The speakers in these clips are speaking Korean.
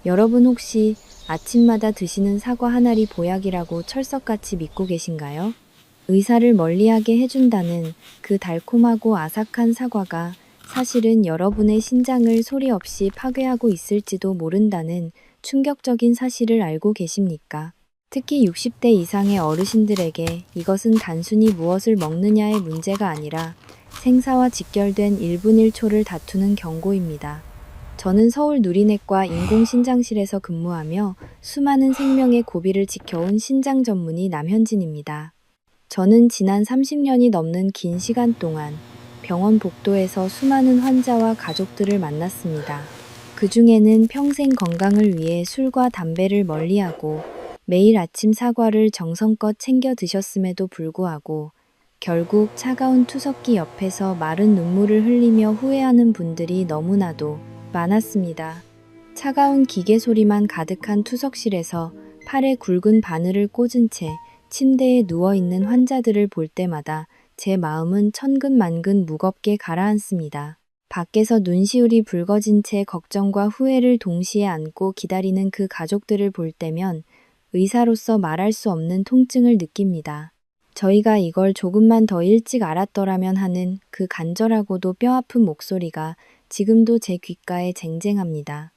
여러분 혹시 아침마다 드시는 사과 한 알이 보약이라고 철석같이 믿고 계신가요? 의사를 멀리하게 해준다는 그 달콤하고 아삭한 사과가 사실은 여러분의 신장을 소리 없이 파괴하고 있을지도 모른다는 충격적인 사실을 알고 계십니까? 특히 60대 이상의 어르신들에게 이것은 단순히 무엇을 먹느냐의 문제가 아니라 생사와 직결된 1분 1초를 다투는 경고입니다. 저는 서울 누리내과 인공신장실에서 근무하며 수많은 생명의 고비를 지켜온 신장 전문의 남현진입니다. 저는 지난 30년이 넘는 긴 시간 동안 병원 복도에서 수많은 환자와 가족들을 만났습니다. 그 중에는 평생 건강을 위해 술과 담배를 멀리하고 매일 아침 사과를 정성껏 챙겨 드셨음에도 불구하고 결국 차가운 투석기 옆에서 마른 눈물을 흘리며 후회하는 분들이 너무나도 많았습니다. 차가운 기계 소리만 가득한 투석실에서 팔에 굵은 바늘을 꽂은 채 침대에 누워있는 환자들을 볼 때마다 제 마음은 천근만근 무겁게 가라앉습니다. 밖에서 눈시울이 붉어진 채 걱정과 후회를 동시에 안고 기다리는 그 가족들을 볼 때면 의사로서 말할 수 없는 통증을 느낍니다. 저희가 이걸 조금만 더 일찍 알았더라면 하는 그 간절하고도 뼈아픈 목소리가 지금도 제 귓가에 쟁쟁합니다.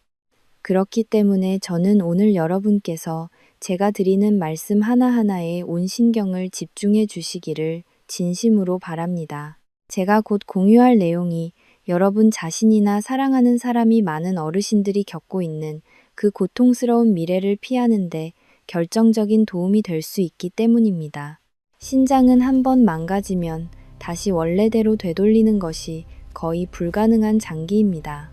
그렇기 때문에 저는 오늘 여러분께서 제가 드리는 말씀 하나하나에 온 신경을 집중해 주시기를 진심으로 바랍니다. 제가 곧 공유할 내용이 여러분 자신이나 사랑하는 사람이 많은 어르신들이 겪고 있는 그 고통스러운 미래를 피하는데 결정적인 도움이 될 수 있기 때문입니다. 신장은 한번 망가지면 다시 원래대로 되돌리는 것이 거의 불가능한 장기입니다.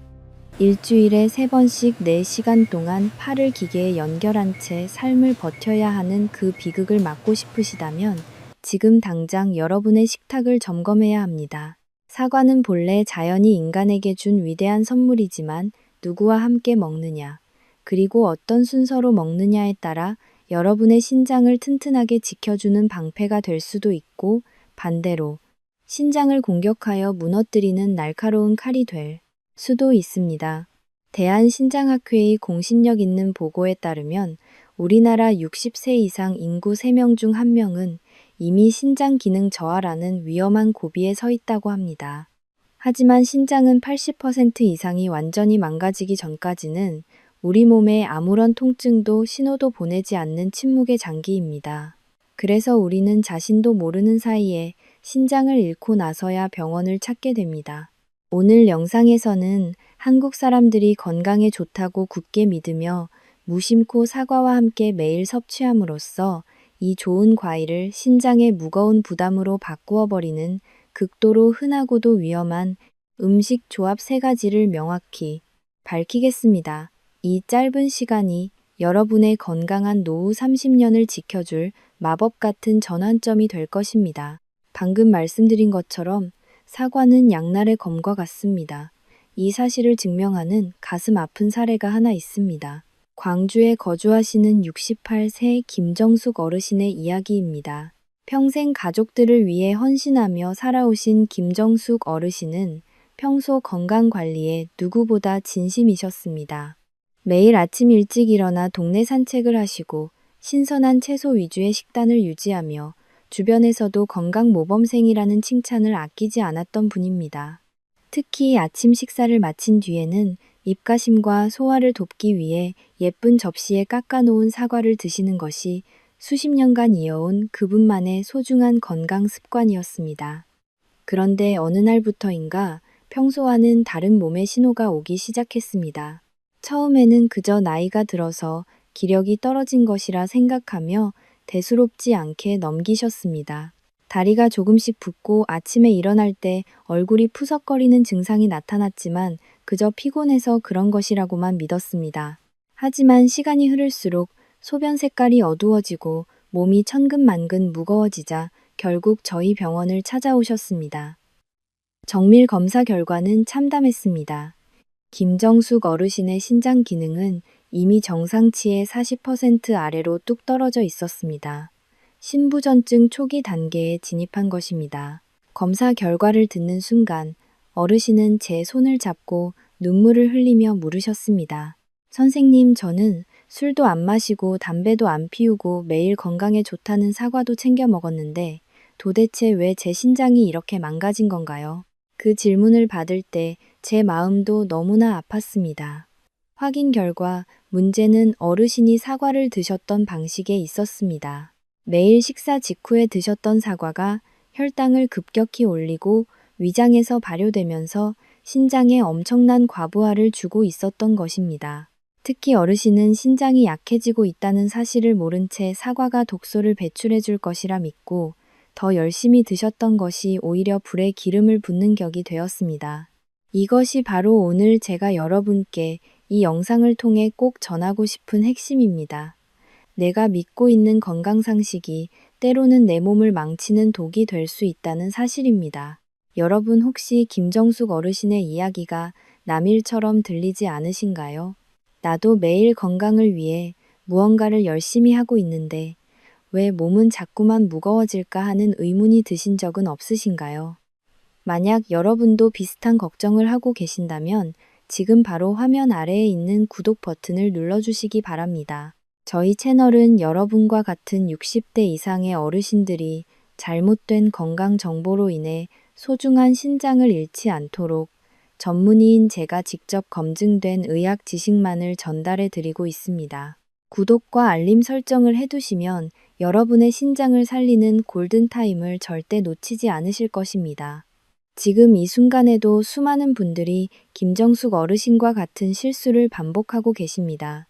일주일에 3번씩 4시간 동안 팔을 기계에 연결한 채 삶을 버텨야 하는 그 비극을 막고 싶으시다면 지금 당장 여러분의 식탁을 점검해야 합니다. 사과는 본래 자연이 인간에게 준 위대한 선물이지만 누구와 함께 먹느냐, 그리고 어떤 순서로 먹느냐에 따라 여러분의 신장을 튼튼하게 지켜주는 방패가 될 수도 있고 반대로 신장을 공격하여 무너뜨리는 날카로운 칼이 될 수도 있습니다. 대한신장학회의 공신력 있는 보고에 따르면 우리나라 60세 이상 인구 3명 중 1명은 이미 신장 기능 저하라는 위험한 고비에 서 있다고 합니다. 하지만 신장은 80% 이상이 완전히 망가지기 전까지는 우리 몸에 아무런 통증도 신호도 보내지 않는 침묵의 장기입니다. 그래서 우리는 자신도 모르는 사이에 신장을 잃고 나서야 병원을 찾게 됩니다. 오늘 영상에서는 한국 사람들이 건강에 좋다고 굳게 믿으며 무심코 사과와 함께 매일 섭취함으로써 이 좋은 과일을 신장의 무거운 부담으로 바꾸어 버리는 극도로 흔하고도 위험한 음식 조합 3가지를 명확히 밝히겠습니다. 이 짧은 시간이 여러분의 건강한 노후 30년을 지켜줄 마법 같은 전환점이 될 것입니다. 방금 말씀드린 것처럼 사과는 양날의 검과 같습니다. 이 사실을 증명하는 가슴 아픈 사례가 하나 있습니다. 광주에 거주하시는 68세 김정숙 어르신의 이야기입니다. 평생 가족들을 위해 헌신하며 살아오신 김정숙 어르신은 평소 건강 관리에 누구보다 진심이셨습니다. 매일 아침 일찍 일어나 동네 산책을 하시고 신선한 채소 위주의 식단을 유지하며 주변에서도 건강 모범생이라는 칭찬을 아끼지 않았던 분입니다. 특히 아침 식사를 마친 뒤에는 입가심과 소화를 돕기 위해 예쁜 접시에 깎아놓은 사과를 드시는 것이 수십 년간 이어온 그분만의 소중한 건강 습관이었습니다. 그런데 어느 날부터인가 평소와는 다른 몸의 신호가 오기 시작했습니다. 처음에는 그저 나이가 들어서 기력이 떨어진 것이라 생각하며 대수롭지 않게 넘기셨습니다. 다리가 조금씩 붓고 아침에 일어날 때 얼굴이 푸석거리는 증상이 나타났지만 그저 피곤해서 그런 것이라고만 믿었습니다. 하지만 시간이 흐를수록 소변 색깔이 어두워지고 몸이 천근만근 무거워지자 결국 저희 병원을 찾아오셨습니다. 정밀 검사 결과는 참담했습니다. 김정숙 어르신의 신장 기능은 이미 정상치의 40% 아래로 뚝 떨어져 있었습니다. 신부전증 초기 단계에 진입한 것입니다. 검사 결과를 듣는 순간 어르신은 제 손을 잡고 눈물을 흘리며 물으셨습니다. 선생님, 저는 술도 안 마시고 담배도 안 피우고 매일 건강에 좋다는 사과도 챙겨 먹었는데 도대체 왜 제 신장이 이렇게 망가진 건가요? 그 질문을 받을 때 제 마음도 너무나 아팠습니다. 확인 결과 문제는 어르신이 사과를 드셨던 방식에 있었습니다. 매일 식사 직후에 드셨던 사과가 혈당을 급격히 올리고 위장에서 발효되면서 신장에 엄청난 과부하를 주고 있었던 것입니다. 특히 어르신은 신장이 약해지고 있다는 사실을 모른 채 사과가 독소를 배출해 줄 것이라 믿고 더 열심히 드셨던 것이 오히려 불에 기름을 붓는 격이 되었습니다. 이것이 바로 오늘 제가 여러분께 이 영상을 통해 꼭 전하고 싶은 핵심입니다. 내가 믿고 있는 건강 상식이 때로는 내 몸을 망치는 독이 될 수 있다는 사실입니다. 여러분 혹시 김정숙 어르신의 이야기가 남일처럼 들리지 않으신가요? 나도 매일 건강을 위해 무언가를 열심히 하고 있는데 왜 몸은 자꾸만 무거워질까 하는 의문이 드신 적은 없으신가요? 만약 여러분도 비슷한 걱정을 하고 계신다면 지금 바로 화면 아래에 있는 구독 버튼을 눌러주시기 바랍니다. 저희 채널은 여러분과 같은 60대 이상의 어르신들이 잘못된 건강 정보로 인해 소중한 신장을 잃지 않도록 전문의인 제가 직접 검증된 의학 지식만을 전달해 드리고 있습니다. 구독과 알림 설정을 해두시면 여러분의 신장을 살리는 골든타임을 절대 놓치지 않으실 것입니다. 지금 이 순간에도 수많은 분들이 김정숙 어르신과 같은 실수를 반복하고 계십니다.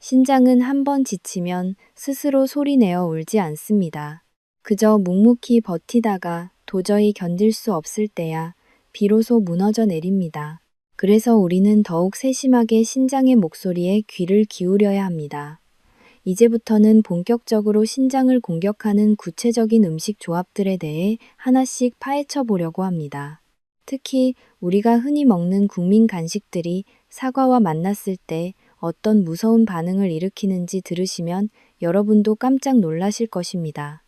신장은 한번 지치면 스스로 소리내어 울지 않습니다. 그저 묵묵히 버티다가 도저히 견딜 수 없을 때야 비로소 무너져 내립니다. 그래서 우리는 더욱 세심하게 신장의 목소리에 귀를 기울여야 합니다. 이제부터는 본격적으로 신장을 공격하는 구체적인 음식 조합들에 대해 하나씩 파헤쳐 보려고 합니다. 특히 우리가 흔히 먹는 국민 간식들이 사과와 만났을 때 어떤 무서운 반응을 일으키는지 들으시면 여러분도 깜짝 놀라실 것입니다.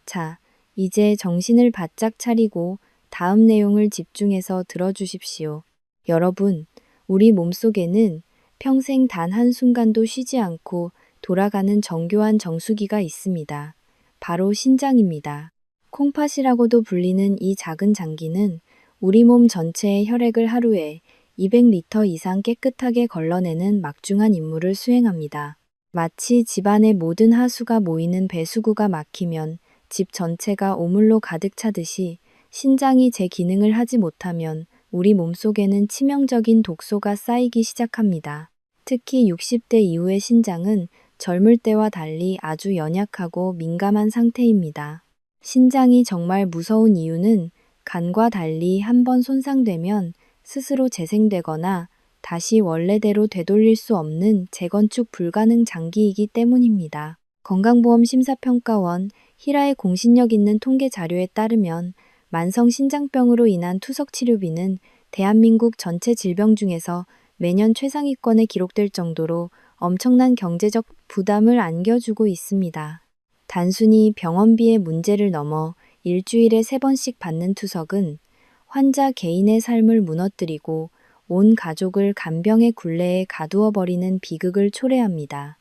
자, 이제 정신을 바짝 차리고 다음 내용을 집중해서 들어주십시오. 여러분, 우리 몸속에는 평생 단 한순간도 쉬지 않고 돌아가는 정교한 정수기가 있습니다. 바로 신장입니다. 콩팥이라고도 불리는 이 작은 장기는 우리 몸 전체의 혈액을 하루에 200리터 이상 깨끗하게 걸러내는 막중한 임무를 수행합니다. 마치 집안의 모든 하수가 모이는 배수구가 막히면 집 전체가 오물로 가득 차듯이 신장이 제 기능을 하지 못하면 우리 몸속에는 치명적인 독소가 쌓이기 시작합니다. 특히 60대 이후의 신장은 젊을 때와 달리 아주 연약하고 민감한 상태입니다. 신장이 정말 무서운 이유는 간과 달리 한번 손상되면 스스로 재생되거나 다시 원래대로 되돌릴 수 없는 재건축 불가능 장기이기 때문입니다. 건강보험심사평가원 히라의 공신력 있는 통계 자료에 따르면 만성 신장병으로 인한 투석 치료비는 대한민국 전체 질병 중에서 매년 최상위권에 기록될 정도로 엄청난 경제적 부담을 안겨주고 있습니다. 단순히 병원비의 문제를 넘어 일주일에 3번씩 받는 투석은 환자 개인의 삶을 무너뜨리고 온 가족을 간병의 굴레에 가두어 버리는 비극을 초래합니다.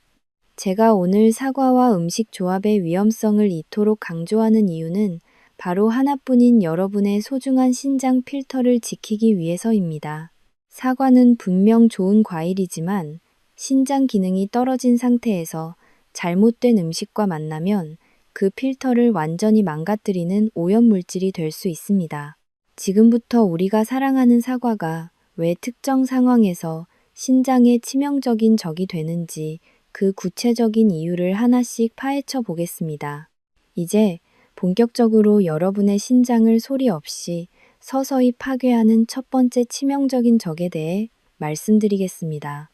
제가 오늘 사과와 음식 조합의 위험성을 이토록 강조하는 이유는 바로 하나뿐인 여러분의 소중한 신장 필터를 지키기 위해서입니다. 사과는 분명 좋은 과일이지만 신장 기능이 떨어진 상태에서 잘못된 음식과 만나면 그 필터를 완전히 망가뜨리는 오염물질이 될 수 있습니다. 지금부터 우리가 사랑하는 사과가 왜 특정 상황에서 신장에 치명적인 적이 되는지 그 구체적인 이유를 하나씩 파헤쳐 보겠습니다. 이제 본격적으로 여러분의 신장을 소리 없이 서서히 파괴하는 첫 번째 치명적인 적에 대해 말씀드리겠습니다.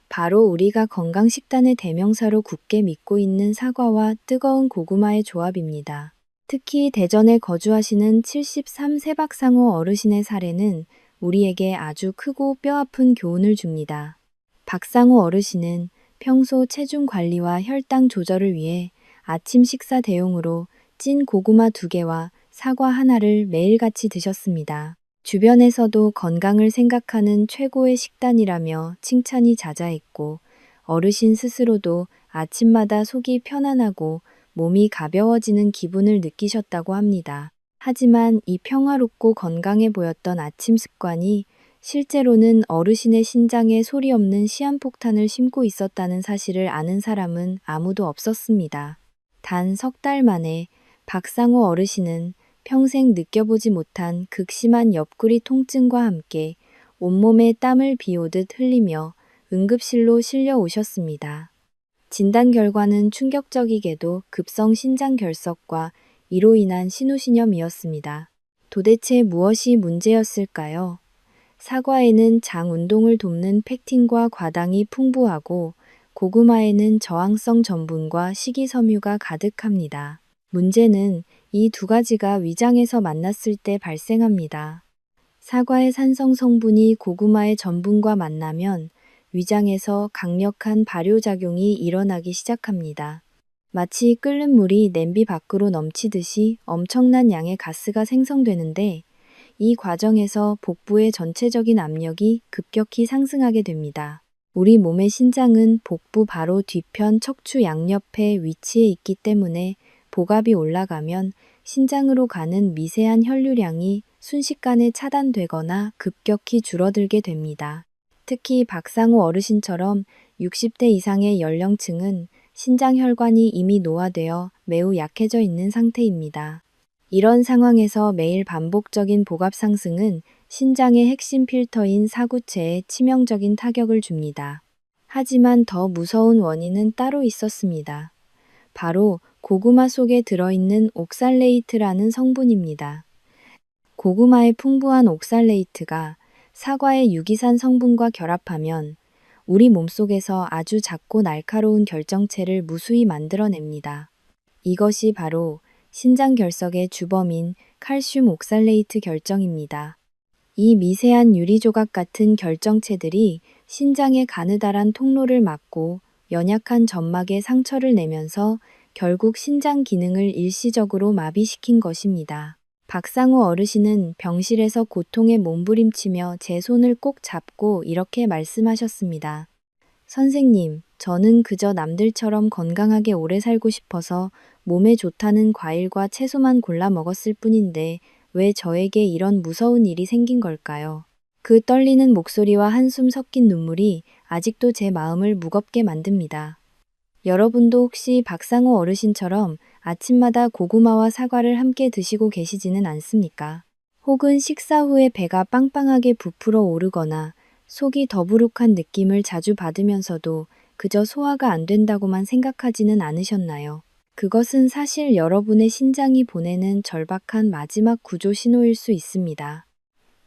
바로 우리가 건강식단의 대명사로 굳게 믿고 있는 사과와 뜨거운 고구마의 조합입니다. 특히 대전에 거주하시는 73세 박상호 어르신의 사례는 우리에게 아주 크고 뼈아픈 교훈을 줍니다. 박상호 어르신은 평소 체중 관리와 혈당 조절을 위해 아침 식사 대용으로 찐 고구마 2개와 사과 하나를 매일같이 드셨습니다. 주변에서도 건강을 생각하는 최고의 식단이라며 칭찬이 자자했고 어르신 스스로도 아침마다 속이 편안하고 몸이 가벼워지는 기분을 느끼셨다고 합니다. 하지만 이 평화롭고 건강해 보였던 아침 습관이 실제로는 어르신의 신장에 소리 없는 시한폭탄을 심고 있었다는 사실을 아는 사람은 아무도 없었습니다. 단 석 달 만에 박상호 어르신은 평생 느껴보지 못한 극심한 옆구리 통증과 함께 온몸에 땀을 비오듯 흘리며 응급실로 실려 오셨습니다. 진단 결과는 충격적이게도 급성 신장 결석과 이로 인한 신우신염이었습니다. 도대체 무엇이 문제였을까요? 사과에는 장 운동을 돕는 펙틴과 과당이 풍부하고 고구마에는 저항성 전분과 식이섬유가 가득합니다. 문제는 이 두 가지가 위장에서 만났을 때 발생합니다. 사과의 산성 성분이 고구마의 전분과 만나면 위장에서 강력한 발효작용이 일어나기 시작합니다. 마치 끓는 물이 냄비 밖으로 넘치듯이 엄청난 양의 가스가 생성되는데 이 과정에서 복부의 전체적인 압력이 급격히 상승하게 됩니다. 우리 몸의 신장은 복부 바로 뒤편 척추 양옆에 위치해 있기 때문에 복압이 올라가면 신장으로 가는 미세한 혈류량이 순식간에 차단되거나 급격히 줄어들게 됩니다. 특히 박상호 어르신처럼 60대 이상의 연령층은 신장 혈관이 이미 노화되어 매우 약해져 있는 상태입니다. 이런 상황에서 매일 반복적인 복압 상승은 신장의 핵심 필터인 사구체에 치명적인 타격을 줍니다. 하지만 더 무서운 원인은 따로 있었습니다. 바로 고구마 속에 들어있는 옥살레이트라는 성분입니다. 고구마의 풍부한 옥살레이트가 사과의 유기산 성분과 결합하면 우리 몸속에서 아주 작고 날카로운 결정체를 무수히 만들어냅니다. 이것이 바로 신장 결석의 주범인 칼슘 옥살레이트 결정입니다. 이 미세한 유리 조각 같은 결정체들이 신장의 가느다란 통로를 막고 연약한 점막에 상처를 내면서 결국 신장 기능을 일시적으로 마비시킨 것입니다. 박상호 어르신은 병실에서 고통에 몸부림치며 제 손을 꼭 잡고 이렇게 말씀하셨습니다. 선생님, 저는 그저 남들처럼 건강하게 오래 살고 싶어서 몸에 좋다는 과일과 채소만 골라 먹었을 뿐인데 왜 저에게 이런 무서운 일이 생긴 걸까요? 그 떨리는 목소리와 한숨 섞인 눈물이 아직도 제 마음을 무겁게 만듭니다. 여러분도 혹시 박상호 어르신처럼 아침마다 고구마와 사과를 함께 드시고 계시지는 않습니까? 혹은 식사 후에 배가 빵빵하게 부풀어 오르거나 속이 더부룩한 느낌을 자주 받으면서도 그저 소화가 안 된다고만 생각하지는 않으셨나요? 그것은 사실 여러분의 신장이 보내는 절박한 마지막 구조 신호일 수 있습니다.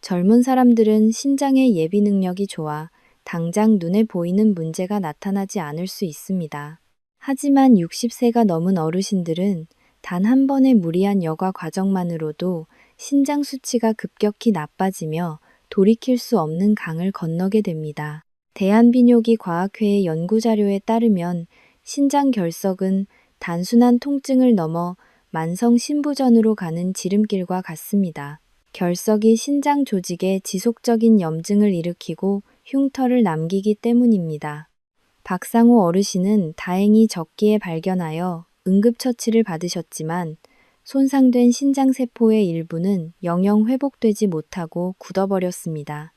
젊은 사람들은 신장의 예비 능력이 좋아 당장 눈에 보이는 문제가 나타나지 않을 수 있습니다. 하지만 60세가 넘은 어르신들은 단 한 번의 무리한 여과 과정만으로도 신장 수치가 급격히 나빠지며 돌이킬 수 없는 강을 건너게 됩니다. 대한비뇨기 과학회의 연구자료에 따르면 신장 결석은 단순한 통증을 넘어 만성 신부전으로 가는 지름길과 같습니다. 결석이 신장 조직에 지속적인 염증을 일으키고 흉터를 남기기 때문입니다. 박상호 어르신은 다행히 적기에 발견하여 응급처치를 받으셨지만 손상된 신장세포의 일부는 영영 회복되지 못하고 굳어버렸습니다.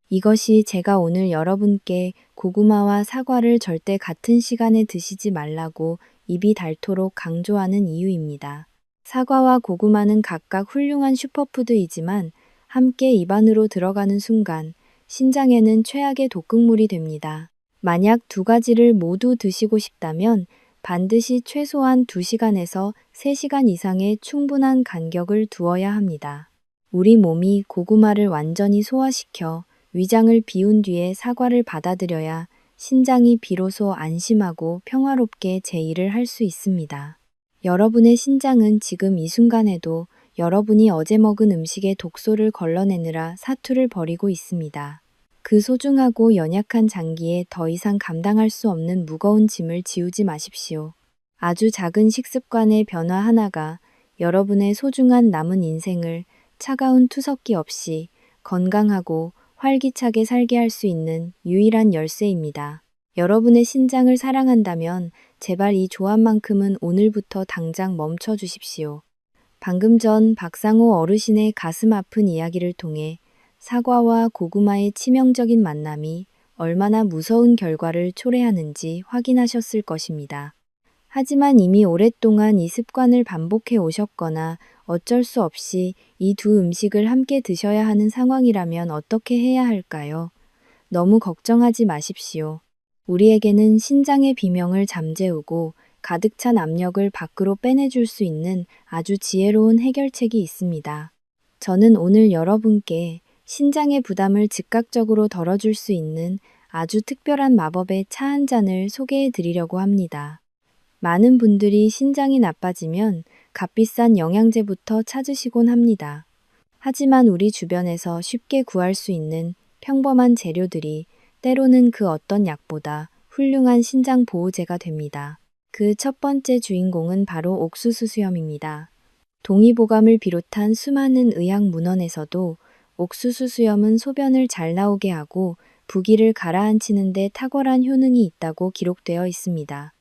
이것이 제가 오늘 여러분께 고구마와 사과를 절대 같은 시간에 드시지 말라고 입이 닳도록 강조하는 이유입니다. 사과와 고구마는 각각 훌륭한 슈퍼푸드이지만 함께 입안으로 들어가는 순간 신장에는 최악의 독극물이 됩니다. 만약 두 가지를 모두 드시고 싶다면 반드시 최소한 2시간에서 3시간 이상의 충분한 간격을 두어야 합니다. 우리 몸이 고구마를 완전히 소화시켜 위장을 비운 뒤에 사과를 받아들여야 신장이 비로소 안심하고 평화롭게 제 일을 할 수 있습니다. 여러분의 신장은 지금 이 순간에도 여러분이 어제 먹은 음식의 독소를 걸러내느라 사투를 벌이고 있습니다. 그 소중하고 연약한 장기에 더 이상 감당할 수 없는 무거운 짐을 지우지 마십시오. 아주 작은 식습관의 변화 하나가 여러분의 소중한 남은 인생을 차가운 투석기 없이 건강하고 활기차게 살게 할 수 있는 유일한 열쇠입니다. 여러분의 신장을 사랑한다면 제발 이 조합만큼은 오늘부터 당장 멈춰 주십시오. 방금 전 박상호 어르신의 가슴 아픈 이야기를 통해 사과와 고구마의 치명적인 만남이 얼마나 무서운 결과를 초래하는지 확인하셨을 것입니다. 하지만 이미 오랫동안 이 습관을 반복해 오셨거나 어쩔 수 없이 이 두 음식을 함께 드셔야 하는 상황이라면 어떻게 해야 할까요? 너무 걱정하지 마십시오. 우리에게는 신장의 비명을 잠재우고 가득 찬 압력을 밖으로 빼내줄 수 있는 아주 지혜로운 해결책이 있습니다. 저는 오늘 여러분께 신장의 부담을 즉각적으로 덜어줄 수 있는 아주 특별한 마법의 차 한 잔을 소개해 드리려고 합니다. 많은 분들이 신장이 나빠지면 값비싼 영양제부터 찾으시곤 합니다. 하지만 우리 주변에서 쉽게 구할 수 있는 평범한 재료들이 때로는 그 어떤 약보다 훌륭한 신장 보호제가 됩니다. 그 첫 번째 주인공은 바로 옥수수 수염입니다. 동의보감을 비롯한 수많은 의학 문헌에서도 옥수수 수염은 소변을 잘 나오게 하고 부기를 가라앉히는 데 탁월한 효능이 있다고 기록되어 있습니다.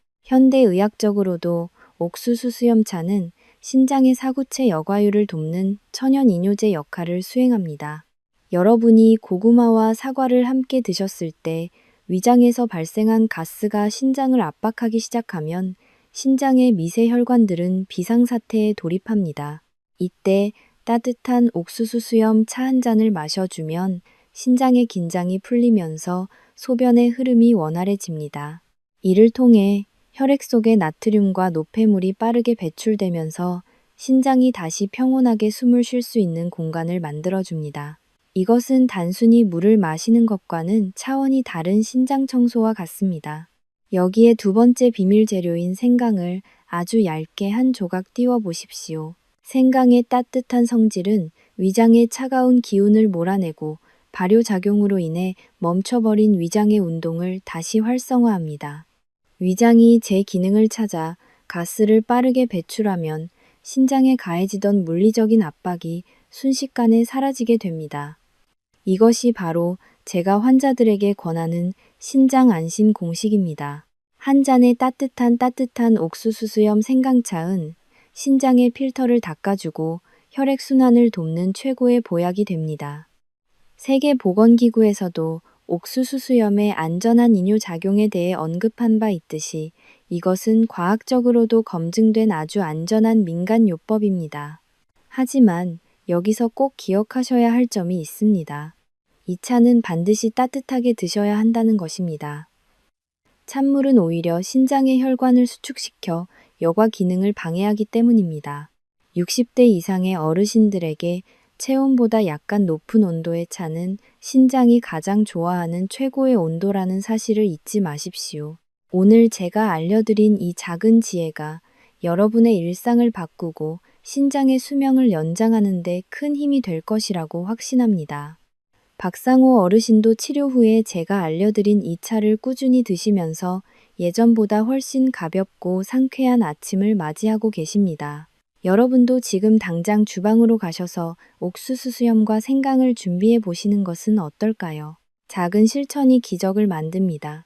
현대의학적으로도 옥수수 수염차는 신장의 사구체 여과율을 돕는 천연 이뇨제 역할을 수행합니다. 여러분이 고구마와 사과를 함께 드셨을 때 위장에서 발생한 가스가 신장을 압박하기 시작하면 신장의 미세 혈관들은 비상사태에 돌입합니다. 이때 따뜻한 옥수수 수염 차 한 잔을 마셔주면 신장의 긴장이 풀리면서 소변의 흐름이 원활해집니다. 이를 통해 혈액 속의 나트륨과 노폐물이 빠르게 배출되면서 신장이 다시 평온하게 숨을 쉴 수 있는 공간을 만들어줍니다. 이것은 단순히 물을 마시는 것과는 차원이 다른 신장 청소와 같습니다. 여기에 두 번째 비밀 재료인 생강을 아주 얇게 한 조각 띄워 보십시오. 생강의 따뜻한 성질은 위장의 차가운 기운을 몰아내고 발효작용으로 인해 멈춰버린 위장의 운동을 다시 활성화합니다. 위장이 제 기능을 찾아 가스를 빠르게 배출하면 신장에 가해지던 물리적인 압박이 순식간에 사라지게 됩니다. 이것이 바로 제가 환자들에게 권하는 신장 안심 공식입니다. 한 잔의 따뜻한 옥수수 수염 생강차은 신장의 필터를 닦아주고 혈액순환을 돕는 최고의 보약이 됩니다. 세계보건기구에서도 옥수수 수염의 안전한 이뇨 작용에 대해 언급한 바 있듯이 이것은 과학적으로도 검증된 아주 안전한 민간요법입니다. 하지만 여기서 꼭 기억하셔야 할 점이 있습니다. 이 차는 반드시 따뜻하게 드셔야 한다는 것입니다. 찬물은 오히려 신장의 혈관을 수축시켜 여과 기능을 방해하기 때문입니다. 60대 이상의 어르신들에게 체온보다 약간 높은 온도의 차는 신장이 가장 좋아하는 최고의 온도라는 사실을 잊지 마십시오. 오늘 제가 알려드린 이 작은 지혜가 여러분의 일상을 바꾸고 신장의 수명을 연장하는 데 큰 힘이 될 것이라고 확신합니다. 박상호 어르신도 치료 후에 제가 알려드린 이 차를 꾸준히 드시면서 예전보다 훨씬 가볍고 상쾌한 아침을 맞이하고 계십니다. 여러분도 지금 당장 주방으로 가셔서 옥수수 수염과 생강을 준비해 보시는 것은 어떨까요? 작은 실천이 기적을 만듭니다.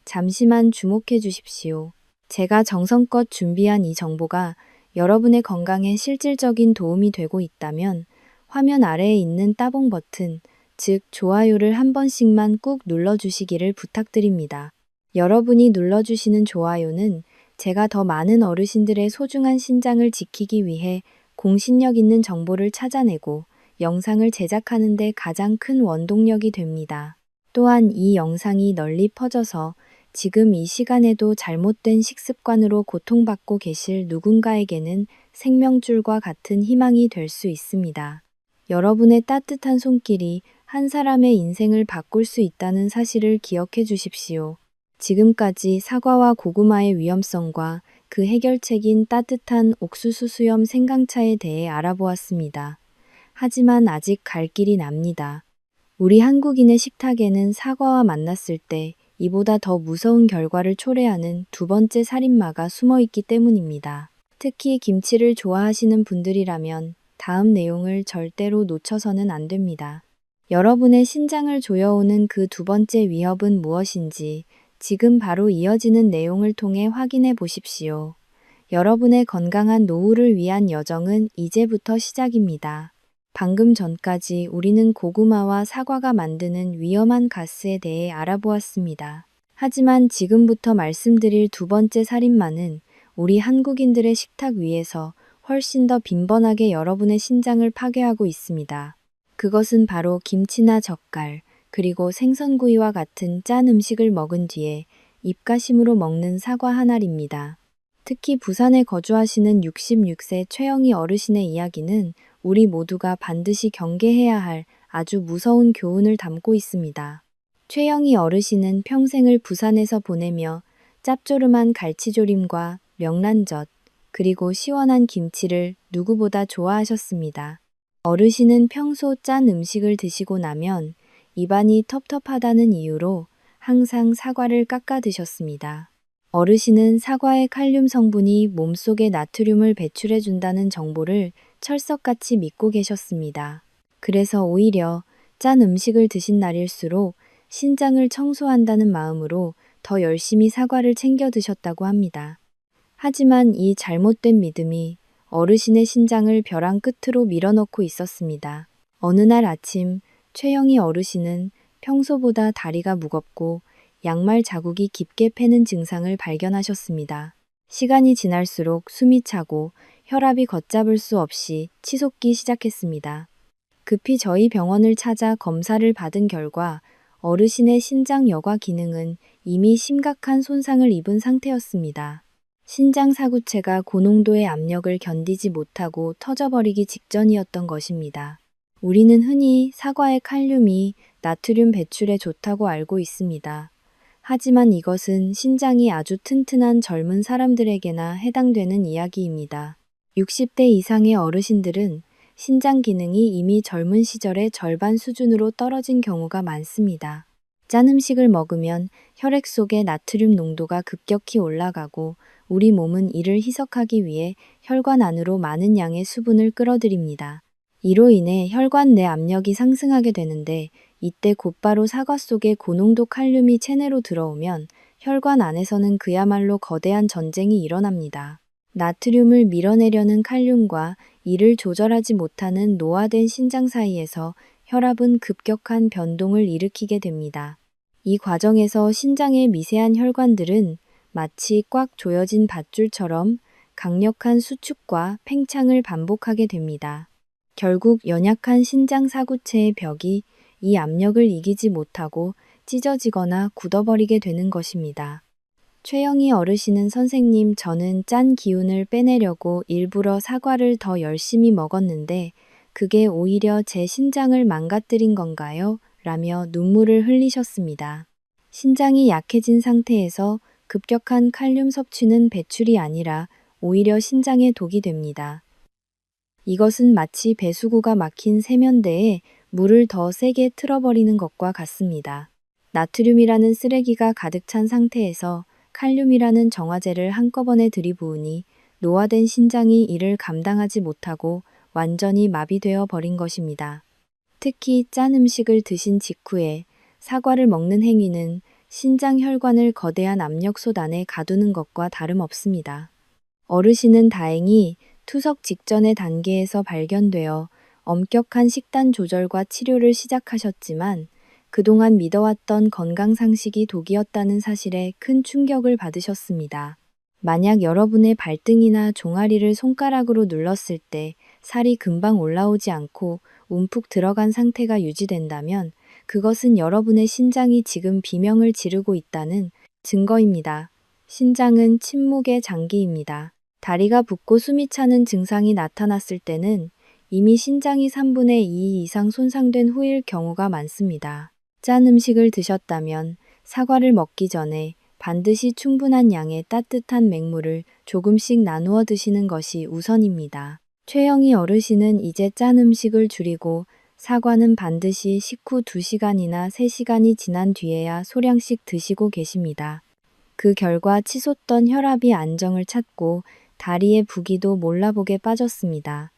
잠시만 주목해 주십시오. 제가 정성껏 준비한 이 정보가 여러분의 건강에 실질적인 도움이 되고 있다면 화면 아래에 있는 따봉 버튼, 즉 좋아요를 한 번씩만 꾹 눌러주시기를 부탁드립니다. 여러분이 눌러주시는 좋아요는 제가 더 많은 어르신들의 소중한 신장을 지키기 위해 공신력 있는 정보를 찾아내고 영상을 제작하는 데 가장 큰 원동력이 됩니다. 또한 이 영상이 널리 퍼져서 지금 이 시간에도 잘못된 식습관으로 고통받고 계실 누군가에게는 생명줄과 같은 희망이 될 수 있습니다. 여러분의 따뜻한 손길이 한 사람의 인생을 바꿀 수 있다는 사실을 기억해 주십시오. 지금까지 사과와 고구마의 위험성과 그 해결책인 따뜻한 옥수수 수염 생강차에 대해 알아보았습니다. 하지만 아직 갈 길이 납니다. 우리 한국인의 식탁에는 사과와 만났을 때 이보다 더 무서운 결과를 초래하는 두 번째 살인마가 숨어 있기 때문입니다. 특히 김치를 좋아하시는 분들이라면 다음 내용을 절대로 놓쳐서는 안 됩니다. 여러분의 신장을 조여오는 그 두 번째 위협은 무엇인지 지금 바로 이어지는 내용을 통해 확인해 보십시오. 여러분의 건강한 노후를 위한 여정은 이제부터 시작입니다. 방금 전까지 우리는 고구마와 사과가 만드는 위험한 가스에 대해 알아보았습니다. 하지만 지금부터 말씀드릴 두 번째 살인마는 우리 한국인들의 식탁 위에서 훨씬 더 빈번하게 여러분의 신장을 파괴하고 있습니다. 그것은 바로 김치나 젓갈, 그리고 생선구이와 같은 짠 음식을 먹은 뒤에 입가심으로 먹는 사과 한 알입니다. 특히 부산에 거주하시는 66세 최영희 어르신의 이야기는 우리 모두가 반드시 경계해야 할 아주 무서운 교훈을 담고 있습니다. 최영희 어르신은 평생을 부산에서 보내며 짭조름한 갈치조림과 명란젓, 그리고 시원한 김치를 누구보다 좋아하셨습니다. 어르신은 평소 짠 음식을 드시고 나면 입안이 텁텁하다는 이유로 항상 사과를 깎아 드셨습니다. 어르신은 사과의 칼륨 성분이 몸속에 나트륨을 배출해 준다는 정보를 철석같이 믿고 계셨습니다. 그래서 오히려 짠 음식을 드신 날일수록 신장을 청소한다는 마음으로 더 열심히 사과를 챙겨 드셨다고 합니다. 하지만 이 잘못된 믿음이 어르신의 신장을 벼랑 끝으로 밀어넣고 있었습니다. 어느 날 아침 최영희 어르신은 평소보다 다리가 무겁고 양말 자국이 깊게 패는 증상을 발견하셨습니다. 시간이 지날수록 숨이 차고 혈압이 걷잡을 수 없이 치솟기 시작했습니다. 급히 저희 병원을 찾아 검사를 받은 결과 어르신의 신장 여과 기능은 이미 심각한 손상을 입은 상태였습니다. 신장 사구체가 고농도의 압력을 견디지 못하고 터져버리기 직전이었던 것입니다. 우리는 흔히 사과의 칼륨이 나트륨 배출에 좋다고 알고 있습니다. 하지만 이것은 신장이 아주 튼튼한 젊은 사람들에게나 해당되는 이야기입니다. 60대 이상의 어르신들은 신장 기능이 이미 젊은 시절의 절반 수준으로 떨어진 경우가 많습니다. 짠 음식을 먹으면 혈액 속의 나트륨 농도가 급격히 올라가고 우리 몸은 이를 희석하기 위해 혈관 안으로 많은 양의 수분을 끌어들입니다. 이로 인해 혈관 내 압력이 상승하게 되는데 이때 곧바로 사과 속에 고농도 칼륨이 체내로 들어오면 혈관 안에서는 그야말로 거대한 전쟁이 일어납니다. 나트륨을 밀어내려는 칼륨과 이를 조절하지 못하는 노화된 신장 사이에서 혈압은 급격한 변동을 일으키게 됩니다. 이 과정에서 신장의 미세한 혈관들은 마치 꽉 조여진 밧줄처럼 강력한 수축과 팽창을 반복하게 됩니다. 결국 연약한 신장 사구체의 벽이 이 압력을 이기지 못하고 찢어지거나 굳어버리게 되는 것입니다. 최영희 어르신은 선생님, 저는 짠 기운을 빼내려고 일부러 사과를 더 열심히 먹었는데 그게 오히려 제 신장을 망가뜨린 건가요? 라며 눈물을 흘리셨습니다. 신장이 약해진 상태에서 급격한 칼륨 섭취는 배출이 아니라 오히려 신장에 독이 됩니다. 이것은 마치 배수구가 막힌 세면대에 물을 더 세게 틀어버리는 것과 같습니다. 나트륨이라는 쓰레기가 가득 찬 상태에서 칼륨이라는 정화제를 한꺼번에 들이부으니 노화된 신장이 이를 감당하지 못하고 완전히 마비되어 버린 것입니다. 특히 짠 음식을 드신 직후에 사과를 먹는 행위는 신장 혈관을 거대한 압력솥 안에 가두는 것과 다름없습니다. 어르신은 다행히 투석 직전의 단계에서 발견되어 엄격한 식단 조절과 치료를 시작하셨지만 그동안 믿어왔던 건강 상식이 독이었다는 사실에 큰 충격을 받으셨습니다. 만약 여러분의 발등이나 종아리를 손가락으로 눌렀을 때 살이 금방 올라오지 않고 움푹 들어간 상태가 유지된다면 그것은 여러분의 신장이 지금 비명을 지르고 있다는 증거입니다. 신장은 침묵의 장기입니다. 다리가 붓고 숨이 차는 증상이 나타났을 때는 이미 신장이 3분의 2 이상 손상된 후일 경우가 많습니다. 짠 음식을 드셨다면 사과를 먹기 전에 반드시 충분한 양의 따뜻한 맹물을 조금씩 나누어 드시는 것이 우선입니다. 최영희 어르신은 이제 짠 음식을 줄이고 사과는 반드시 식후 2시간이나 3시간이 지난 뒤에야 소량씩 드시고 계십니다. 그 결과 치솟던 혈압이 안정을 찾고 다리의 부기도 몰라보게 빠졌습니다.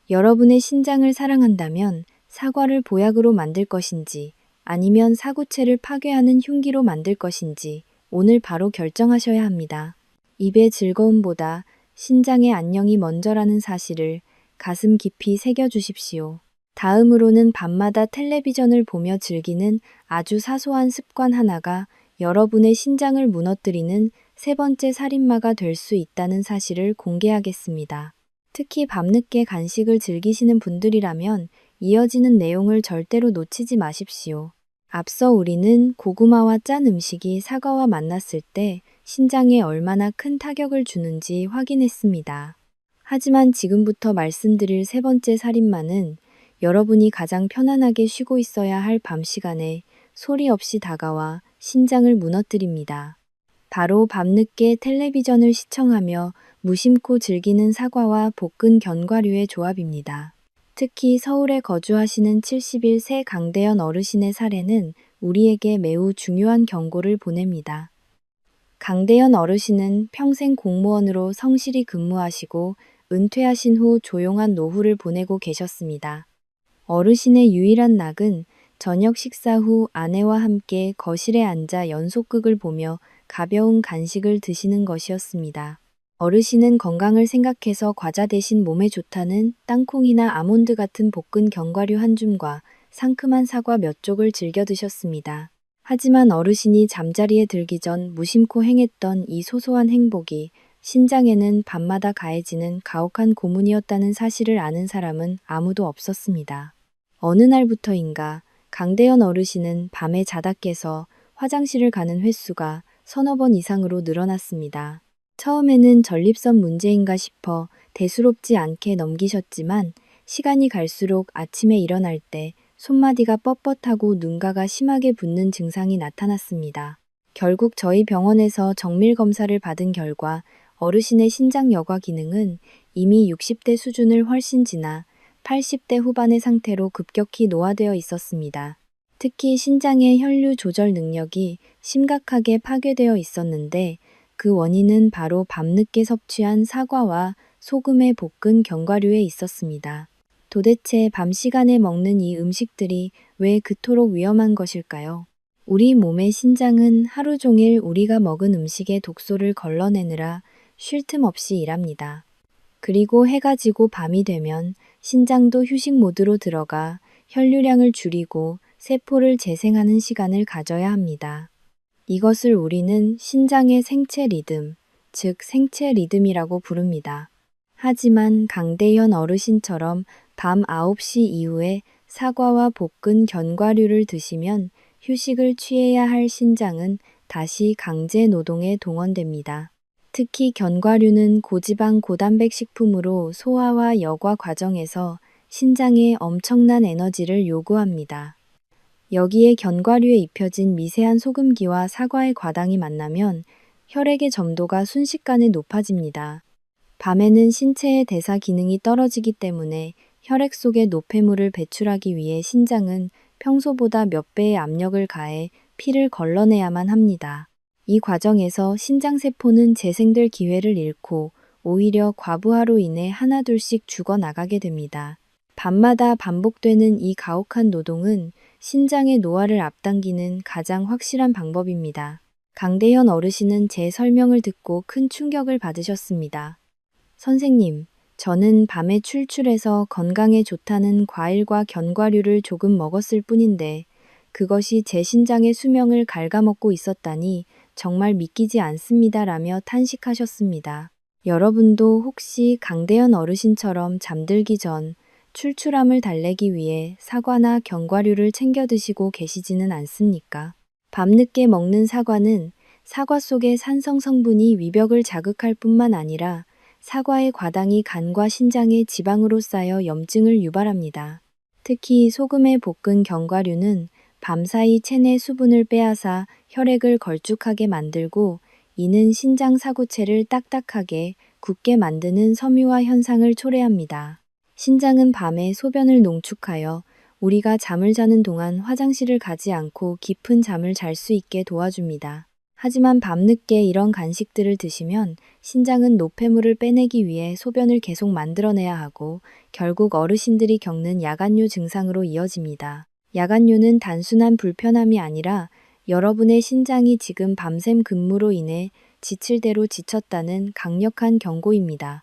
여러분의 신장을 사랑한다면 사과를 보약으로 만들 것인지 아니면 사구체를 파괴하는 흉기로 만들 것인지 오늘 바로 결정하셔야 합니다. 입의 즐거움보다 신장의 안녕이 먼저라는 사실을 가슴 깊이 새겨주십시오. 다음으로는 밤마다 텔레비전을 보며 즐기는 아주 사소한 습관 하나가 여러분의 신장을 무너뜨리는 세 번째 살인마가 될 수 있다는 사실을 공개하겠습니다. 특히 밤늦게 간식을 즐기시는 분들이라면 이어지는 내용을 절대로 놓치지 마십시오. 앞서 우리는 고구마와 짠 음식이 사과와 만났을 때 신장에 얼마나 큰 타격을 주는지 확인했습니다. 하지만 지금부터 말씀드릴 세 번째 살인마는 여러분이 가장 편안하게 쉬고 있어야 할 밤 시간에 소리 없이 다가와 신장을 무너뜨립니다. 바로 밤늦게 텔레비전을 시청하며 무심코 즐기는 사과와 볶은 견과류의 조합입니다. 특히 서울에 거주하시는 71세 강대현 어르신의 사례는 우리에게 매우 중요한 경고를 보냅니다. 강대현 어르신은 평생 공무원으로 성실히 근무하시고 은퇴하신 후 조용한 노후를 보내고 계셨습니다. 어르신의 유일한 낙은 저녁 식사 후 아내와 함께 거실에 앉아 연속극을 보며 가벼운 간식을 드시는 것이었습니다. 어르신은 건강을 생각해서 과자 대신 몸에 좋다는 땅콩이나 아몬드 같은 볶은 견과류 한 줌과 상큼한 사과 몇 쪽을 즐겨 드셨습니다. 하지만 어르신이 잠자리에 들기 전 무심코 행했던 이 소소한 행복이 신장에는 밤마다 가해지는 가혹한 고문이었다는 사실을 아는 사람은 아무도 없었습니다. 어느 날부터인가 강대현 어르신은 밤에 자다 깨서 화장실을 가는 횟수가 서너 번 이상으로 늘어났습니다. 처음에는 전립선 문제인가 싶어 대수롭지 않게 넘기셨지만 시간이 갈수록 아침에 일어날 때 손마디가 뻣뻣하고 눈가가 심하게 붓는 증상이 나타났습니다. 결국 저희 병원에서 정밀 검사를 받은 결과 어르신의 신장 여과 기능은 이미 60대 수준을 훨씬 지나 80대 후반의 상태로 급격히 노화되어 있었습니다. 특히 신장의 혈류 조절 능력이 심각하게 파괴되어 있었는데 그 원인은 바로 밤늦게 섭취한 사과와 소금에 볶은 견과류에 있었습니다. 도대체 밤 시간에 먹는 이 음식들이 왜 그토록 위험한 것일까요? 우리 몸의 신장은 하루 종일 우리가 먹은 음식의 독소를 걸러내느라 쉴 틈 없이 일합니다. 그리고 해가 지고 밤이 되면 신장도 휴식 모드로 들어가 혈류량을 줄이고 세포를 재생하는 시간을 가져야 합니다. 이것을 우리는 신장의 생체 리듬, 즉 생체 리듬이라고 부릅니다. 하지만 강대현 어르신처럼 밤 9시 이후에 사과와 볶은 견과류를 드시면 휴식을 취해야 할 신장은 다시 강제 노동에 동원됩니다. 특히 견과류는 고지방 고단백 식품으로 소화와 여과 과정에서 신장에 엄청난 에너지를 요구합니다. 여기에 견과류에 입혀진 미세한 소금기와 사과의 과당이 만나면 혈액의 점도가 순식간에 높아집니다. 밤에는 신체의 대사 기능이 떨어지기 때문에 혈액 속에 노폐물을 배출하기 위해 신장은 평소보다 몇 배의 압력을 가해 피를 걸러내야만 합니다. 이 과정에서 신장세포는 재생될 기회를 잃고 오히려 과부하로 인해 하나둘씩 죽어나가게 됩니다. 밤마다 반복되는 이 가혹한 노동은 신장의 노화를 앞당기는 가장 확실한 방법입니다. 강대현 어르신은 제 설명을 듣고 큰 충격을 받으셨습니다. 선생님, 저는 밤에 출출해서 건강에 좋다는 과일과 견과류를 조금 먹었을 뿐인데 그것이 제 신장의 수명을 갉아먹고 있었다니 정말 믿기지 않습니다라며 탄식하셨습니다. 여러분도 혹시 강대현 어르신처럼 잠들기 전 출출함을 달래기 위해 사과나 견과류를 챙겨 드시고 계시지는 않습니까? 밤늦게 먹는 사과는 사과 속의 산성 성분이 위벽을 자극할 뿐만 아니라 사과의 과당이 간과 신장에 지방으로 쌓여 염증을 유발합니다. 특히 소금에 볶은 견과류는 밤사이 체내 수분을 빼앗아 혈액을 걸쭉하게 만들고 이는 신장 사구체를 딱딱하게 굳게 만드는 섬유화 현상을 초래합니다. 신장은 밤에 소변을 농축하여 우리가 잠을 자는 동안 화장실을 가지 않고 깊은 잠을 잘 수 있게 도와줍니다. 하지만 밤늦게 이런 간식들을 드시면 신장은 노폐물을 빼내기 위해 소변을 계속 만들어내야 하고 결국 어르신들이 겪는 야간요 증상으로 이어집니다. 야간요는 단순한 불편함이 아니라 여러분의 신장이 지금 밤샘 근무로 인해 지칠 대로 지쳤다는 강력한 경고입니다.